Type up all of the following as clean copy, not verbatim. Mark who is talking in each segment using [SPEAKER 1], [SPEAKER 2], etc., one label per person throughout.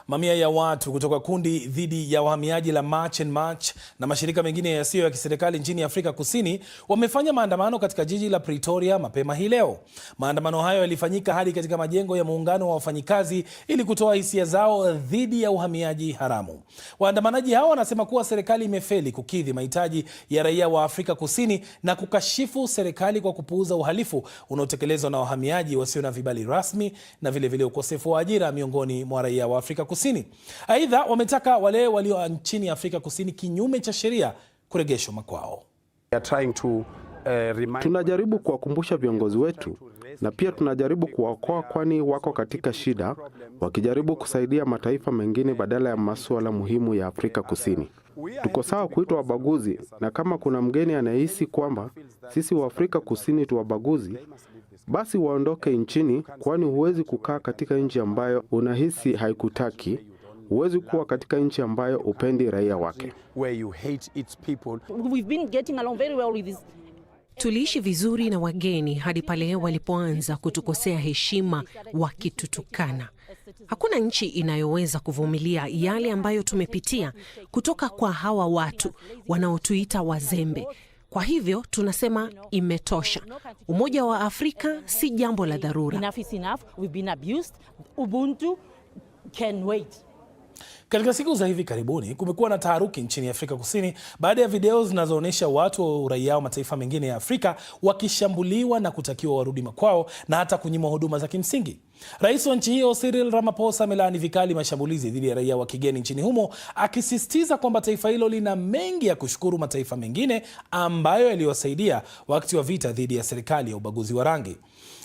[SPEAKER 1] Mamia ya watu kutoka kundi dhidi ya wahamiaji la March and March na mashirika mengine yasiyo ya kiserikali nchini Afrika Kusini wamefanya maandamano katika jiji la Pretoria mapema hii leo. Maandamano hayo yalifanyika hadi katika majengo ya muungano wa wafanyikazi ili kutoa hisia zao dhidi ya uhamiaji haramu. Waandamanaji hao wanasema kuwa serikali imefeli kukidhi mahitaji ya raia wa Afrika Kusini na kukashifu serikali kwa kupuuza uhalifu unaotekelezwa na wahamiaji wasio na vibali rasmi na vile ukosefu wa ajira miongoni mwa raia wa Afrika Kusini. Aidha, wametaka wale walio nchini Afrika Kusini kinyume cha sheria kurejeshwa makwao.
[SPEAKER 2] Tunajaribu kuwakumbusha viongozi wetu na pia tunajaribu kuwaokoa, kwani wako katika shida wakijaribu kusaidia mataifa mengine badala ya masuala muhimu ya Afrika Kusini. Tuko sawa kuitwa wabaguzi, na kama kuna mgeni anayehisi kwamba sisi wa Afrika Kusini tu wabaguzi, basi waondoke nchini, kwani huwezi kukaa katika nchi ambayo unahisi haikutaki. Huwezi kuwa katika nchi ambayo upendi raia wake.
[SPEAKER 3] Tuliishi vizuri na wageni hadi pale walipoanza kutukosea heshima wakitutukana. Hakuna nchi inayoweza kuvumilia yale ambayo tumepitia kutoka kwa hawa watu wanaotuita wazembe. Kwa hivyo tunasema imetosha. Umoja wa Afrika si jambo la dharura.
[SPEAKER 1] Katika siku za hivi karibuni kumekuwa na taharuki nchini Afrika Kusini baada ya video zinazoonyesha watu wa uraia wa mataifa mengine ya Afrika wakishambuliwa na kutakiwa warudi makwao na hata kunyimwa huduma za kimsingi. Rais wa nchi hiyo Cyril Ramaphosa amelaani vikali mashambulizi dhidi ya raia wa kigeni nchini humo, akisisitiza kwamba taifa hilo lina mengi ya kushukuru mataifa mengine ambayo yaliwasaidia wakati wa vita dhidi ya serikali ya ubaguzi wa rangi.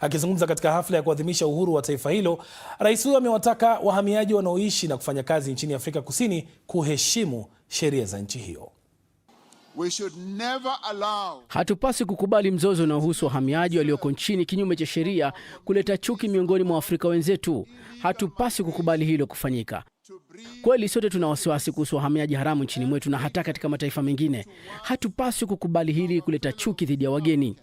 [SPEAKER 1] Akizungumza katika hafla ya kuadhimisha uhuru wa taifa hilo, rais huyo amewataka wahamiaji wanaoishi na kufanya kazi nchini Afrika Kusini kuheshimu sheria za nchi hiyo.
[SPEAKER 4] Hatupasi kukubali mzozo unaohusu wahamiaji walioko nchini kinyume cha sheria kuleta chuki miongoni mwa Afrika wenzetu. Hatupasi kukubali hilo kufanyika. Kweli sote tuna wasiwasi kuhusu wahamiaji haramu nchini mwetu na hata katika mataifa mengine. Hatupasi kukubali hili kuleta chuki dhidi ya wageni.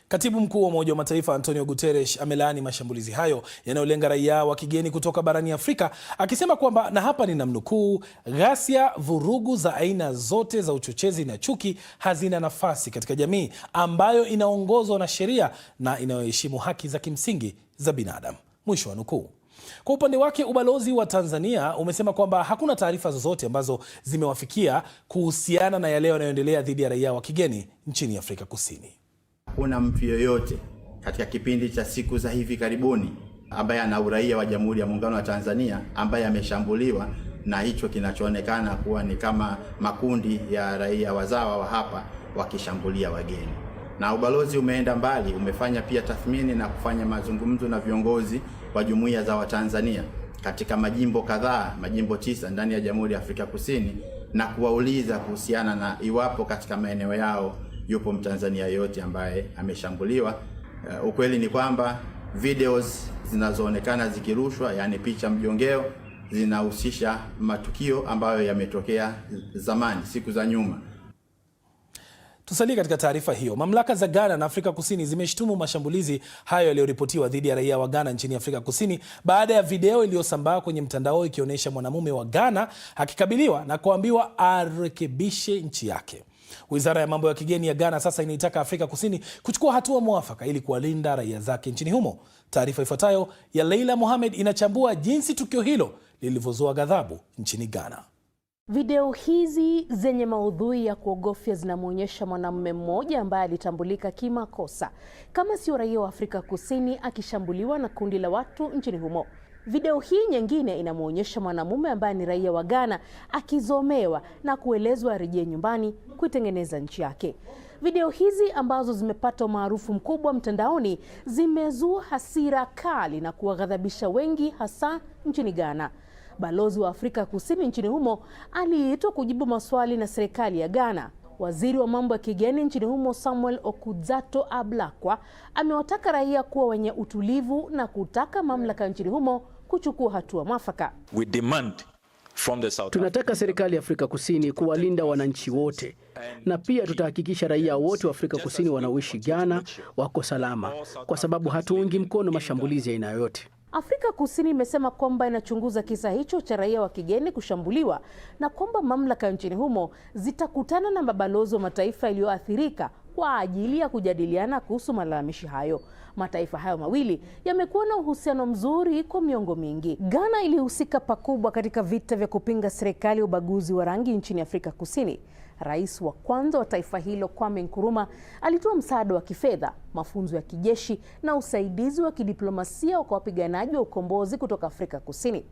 [SPEAKER 1] Katibu mkuu wa Umoja wa Mataifa Antonio Guterres amelaani mashambulizi hayo yanayolenga raia wa kigeni kutoka barani Afrika, akisema kwamba, na hapa ninamnukuu, ghasia, vurugu za aina zote za uchochezi na chuki hazina nafasi katika jamii ambayo inaongozwa na sheria na inayoheshimu haki za kimsingi za binadamu. Mwisho wa nukuu. Kwa upande wake, ubalozi wa Tanzania umesema kwamba hakuna taarifa zozote ambazo zimewafikia kuhusiana na yale yanayoendelea dhidi ya raia wa kigeni nchini Afrika Kusini.
[SPEAKER 5] Kuna mtu yoyote katika kipindi cha siku za hivi karibuni ambaye ana uraia wa Jamhuri ya Muungano wa Tanzania ambaye ameshambuliwa na hicho kinachoonekana kuwa ni kama makundi ya raia wazawa wa hapa wakishambulia wageni. Na ubalozi umeenda mbali, umefanya pia tathmini na kufanya mazungumzo na viongozi wa jumuiya za Watanzania katika majimbo kadhaa, majimbo 9 ndani ya Jamhuri ya Afrika Kusini, na kuwauliza kuhusiana na iwapo katika maeneo yao yupo Mtanzania yote ambaye ameshambuliwa. Ukweli ni kwamba videos zinazoonekana zikirushwa, yani picha mjongeo, zinahusisha matukio ambayo yametokea zamani, siku za nyuma.
[SPEAKER 1] Tusalie katika taarifa hiyo. Mamlaka za Ghana na Afrika Kusini zimeshtumu mashambulizi hayo yaliyoripotiwa dhidi ya raia wa Ghana nchini Afrika Kusini baada ya video iliyosambaa kwenye mtandao ikionyesha mwanamume wa Ghana akikabiliwa na kuambiwa arekebishe nchi yake. Wizara ya mambo ya kigeni ya Ghana sasa inaitaka Afrika Kusini kuchukua hatua mwafaka ili kuwalinda raia zake nchini humo. Taarifa ifuatayo ya Leila Mohamed inachambua jinsi tukio hilo lilivyozua ghadhabu nchini Ghana.
[SPEAKER 6] Video hizi zenye maudhui ya kuogofya zinamwonyesha mwanamume mmoja ambaye alitambulika kimakosa kama sio raia wa Afrika Kusini akishambuliwa na kundi la watu nchini humo. Video hii nyingine inamwonyesha mwanamume ambaye ni raia wa Ghana akizomewa na kuelezwa arejee nyumbani kuitengeneza nchi yake. Video hizi ambazo zimepata umaarufu mkubwa mtandaoni zimezua hasira kali na kuwaghadhabisha wengi, hasa nchini Ghana. Balozi wa Afrika Kusini nchini humo aliitwa kujibu maswali na serikali ya Ghana. Waziri wa mambo ya kigeni nchini humo Samuel Okudzato Ablakwa amewataka raia kuwa wenye utulivu na kutaka mamlaka nchini humo kuchukua hatua mwafaka.
[SPEAKER 4] Tunataka serikali ya Afrika Kusini kuwalinda wananchi wote, na pia tutahakikisha raia wote wa Afrika Kusini wanaoishi Ghana wako salama, kwa sababu hatuungi mkono mashambulizi ya aina yoyote.
[SPEAKER 6] Afrika Kusini imesema kwamba inachunguza kisa hicho cha raia wa kigeni kushambuliwa na kwamba mamlaka nchini humo zitakutana na mabalozi wa mataifa yaliyoathirika kwa ajili ya kujadiliana kuhusu malalamishi hayo. Mataifa hayo mawili yamekuwa na uhusiano mzuri kwa miongo mingi. Ghana ilihusika pakubwa katika vita vya kupinga serikali ya ubaguzi wa rangi nchini Afrika Kusini. Rais wa kwanza wa taifa hilo Kwame Nkrumah alitoa msaada wa kifedha, mafunzo ya kijeshi na usaidizi wa kidiplomasia kwa wapiganaji wa ukombozi kutoka Afrika Kusini.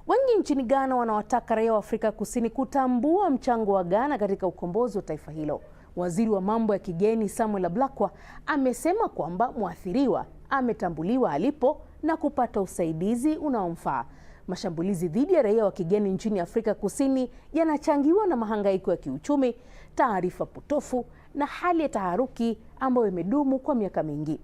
[SPEAKER 6] Wengi nchini Ghana wanawataka raia wa Afrika Kusini kutambua mchango wa Ghana katika ukombozi wa taifa hilo. Waziri wa mambo ya kigeni Samuel Ablakwa amesema kwamba mwathiriwa ametambuliwa alipo na kupata usaidizi unaomfaa. Mashambulizi dhidi ya raia wa kigeni nchini Afrika Kusini yanachangiwa na mahangaiko ya kiuchumi, taarifa potofu na hali ya taharuki ambayo imedumu kwa miaka mingi.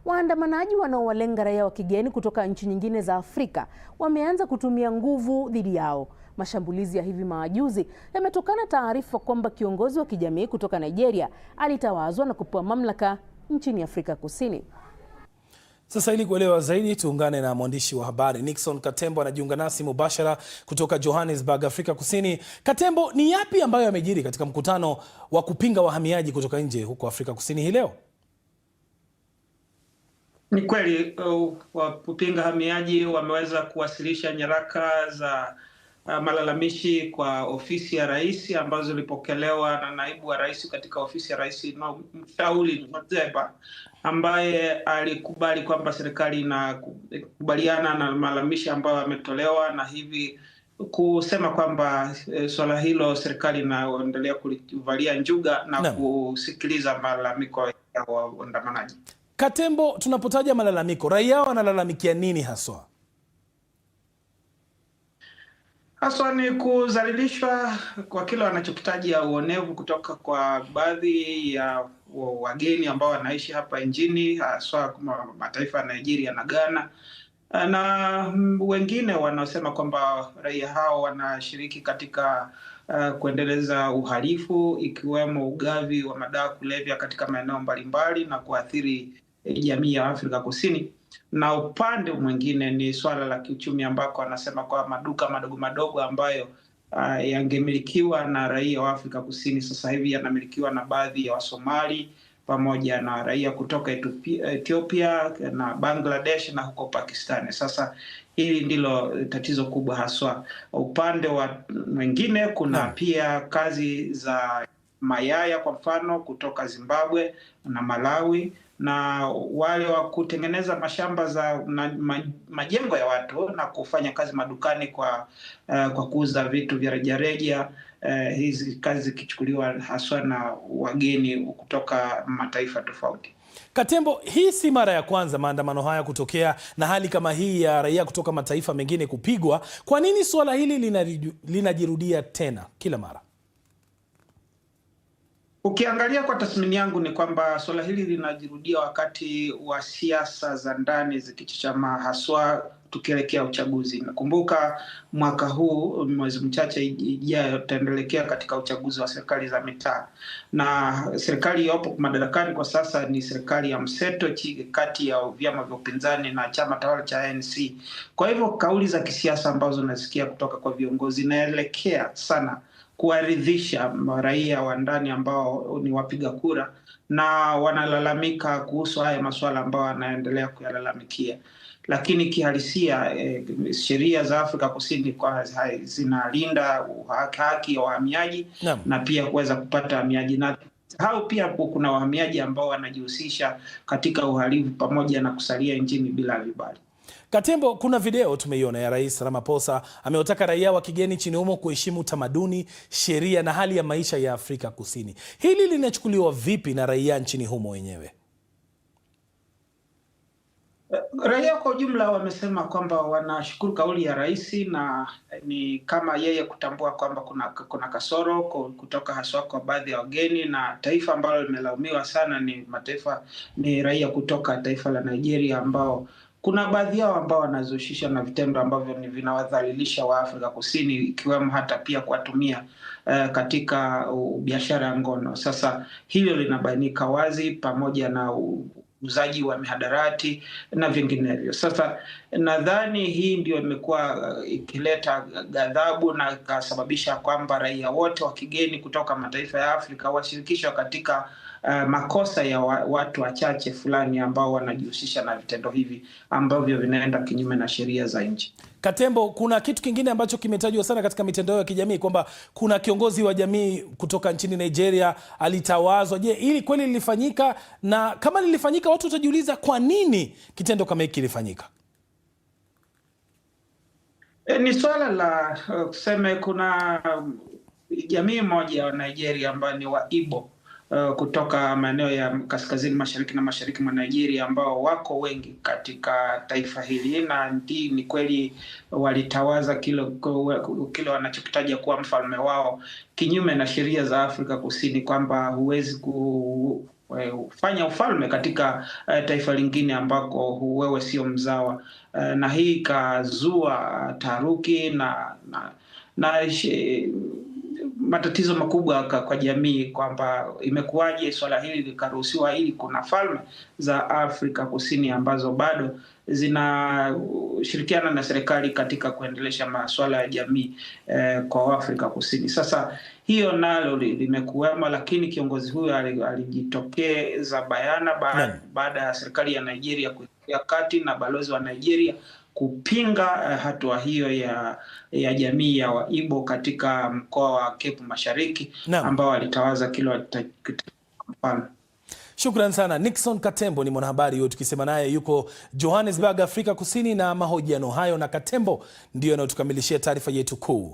[SPEAKER 6] Waandamanaji wanaowalenga raia wa kigeni kutoka nchi nyingine za Afrika wameanza kutumia nguvu dhidi yao. Mashambulizi ya hivi majuzi yametokana taarifa kwamba kiongozi wa kijamii kutoka Nigeria alitawazwa na kupewa mamlaka nchini Afrika Kusini.
[SPEAKER 1] Sasa ili kuelewa zaidi tuungane na mwandishi wa habari Nixon Katembo, anajiunga nasi mubashara kutoka Johannesburg, Afrika Kusini. Katembo, ni yapi ambayo yamejiri katika mkutano wa kupinga wahamiaji kutoka nje huko Afrika Kusini hii leo?
[SPEAKER 7] Ni kweli kupinga wahamiaji wameweza kuwasilisha nyaraka za malalamishi kwa ofisi ya rais ambazo zilipokelewa na naibu wa rais katika ofisi ya rais Mshauli Mzeba, ambaye alikubali kwamba serikali inakubaliana na malalamishi ambayo yametolewa na hivi kusema kwamba swala hilo serikali inaendelea kulivalia njuga na kusikiliza malalamiko ya waandamanaji.
[SPEAKER 1] Katembo, tunapotaja malalamiko, raia wanalalamikia nini haswa?
[SPEAKER 7] Haswa ni kudhalilishwa kwa kile wanachokitaja uonevu kutoka kwa baadhi ya wageni ambao wanaishi hapa nchini, haswa mataifa ya Nigeria na Ghana, na wengine wanaosema kwamba raia hao wanashiriki katika kuendeleza uhalifu, ikiwemo ugavi wa madawa kulevya katika maeneo mbalimbali na kuathiri jamii ya Afrika Kusini. Na upande mwingine ni swala la kiuchumi ambako anasema kwa maduka madogo madogo ambayo yangemilikiwa na raia wa Afrika Kusini sasa hivi yanamilikiwa na baadhi ya Wasomali pamoja na raia kutoka Ethiopia na Bangladesh na huko Pakistani. Sasa hili ndilo tatizo kubwa haswa. Upande wa mwingine kuna pia kazi za mayaya kwa mfano kutoka Zimbabwe na Malawi, na wale wa kutengeneza mashamba za majengo ya watu na kufanya kazi madukani kwa kuuza vitu vya rejareja. Hizi kazi zikichukuliwa haswa na wageni kutoka mataifa tofauti.
[SPEAKER 1] Katembo, hii si mara ya kwanza maandamano haya kutokea na hali kama hii ya raia kutoka mataifa mengine kupigwa. Kwa nini suala hili linajirudia tena kila mara?
[SPEAKER 7] Ukiangalia kwa tathmini yangu ni kwamba suala hili linajirudia wakati wa siasa za ndani zikichachama, haswa tukielekea uchaguzi. Nakumbuka mwaka huu mwezi mchache ijayo tutaendelea katika uchaguzi wa serikali za mitaa, na serikali iliyopo madarakani kwa sasa ni serikali ya mseto kati ya vyama vya upinzani na chama tawala cha ANC. Kwa hivyo kauli za kisiasa ambazo nasikia kutoka kwa viongozi inaelekea sana kuwaridhisha raia wa ndani ambao ni wapiga kura na wanalalamika kuhusu haya masuala ambayo wanaendelea kuyalalamikia. Lakini kihalisia sheria za Afrika Kusini kwa zinalinda haki ya wahamiaji na pia kuweza kupata wahamiaji, na hao pia kuna wahamiaji ambao wanajihusisha katika uhalifu pamoja na kusalia nchini bila vibali.
[SPEAKER 1] Katembo, kuna video tumeiona ya Rais Ramaphosa amewataka raia wa kigeni nchini humo kuheshimu tamaduni, sheria na hali ya maisha ya Afrika Kusini. Hili linachukuliwa vipi na raia nchini humo wenyewe?
[SPEAKER 7] Raia kwa ujumla wamesema kwamba wanashukuru kauli ya rais, na ni kama yeye kutambua kwamba kuna kasoro kutoka haswa kwa baadhi ya wageni, na taifa ambalo limelaumiwa sana ni raia kutoka taifa la Nigeria, ambao kuna baadhi yao ambao wanazushisha na vitendo ambavyo ni vinawadhalilisha wa Afrika Kusini, ikiwemo hata pia kuwatumia katika biashara ya ngono. Sasa hilo linabainika wazi, pamoja na uuzaji wa mihadarati na vinginevyo. Sasa nadhani hii ndio imekuwa ikileta ghadhabu na ikasababisha kwamba raia wote wa kigeni kutoka mataifa ya Afrika washirikishwa katika makosa ya watu wachache fulani ambao wanajihusisha na vitendo hivi ambavyo vinaenda kinyume na sheria za nchi.
[SPEAKER 1] Katembo, kuna kitu kingine ambacho kimetajwa sana katika mitandao ya kijamii kwamba kuna kiongozi wa jamii kutoka nchini Nigeria alitawazwa. Je, hili kweli lilifanyika? Na kama lilifanyika, watu watajiuliza kwa nini kitendo kama hiki kilifanyika?
[SPEAKER 7] Ni swala la kuseme kuna jamii moja wa Nigeria ambayo ni wa Igbo kutoka maeneo ya kaskazini mashariki na mashariki mwa Nigeria ambao wako wengi katika taifa hili, na ni kweli walitawaza kile wanachokitaja kuwa mfalme wao kinyume na sheria za Afrika Kusini, kwamba huwezi kufanya ufalme katika taifa lingine ambako wewe sio mzawa, na hii ikazua taharuki na matatizo makubwa kwa jamii, kwamba imekuwaje swala hili likaruhusiwa, ili kuna falme za Afrika Kusini ambazo bado zinashirikiana na serikali katika kuendelesha masuala ya jamii kwa Afrika Kusini. Sasa hiyo nalo limekuwemo, lakini kiongozi huyo alijitokeza bayana baada ya serikali ya Nigeria kuingilia kati na balozi wa Nigeria kupinga hatua hiyo ya jamii ya Waibo katika mkoa wa Cape Mashariki ambao walitawaza kilo mfalme.
[SPEAKER 1] Shukran sana. Nixon Katembo ni mwanahabari huyo, tukisema naye yuko Johannesburg, Afrika Kusini, na mahojiano hayo na Katembo ndio yanayotukamilishia taarifa yetu kuu.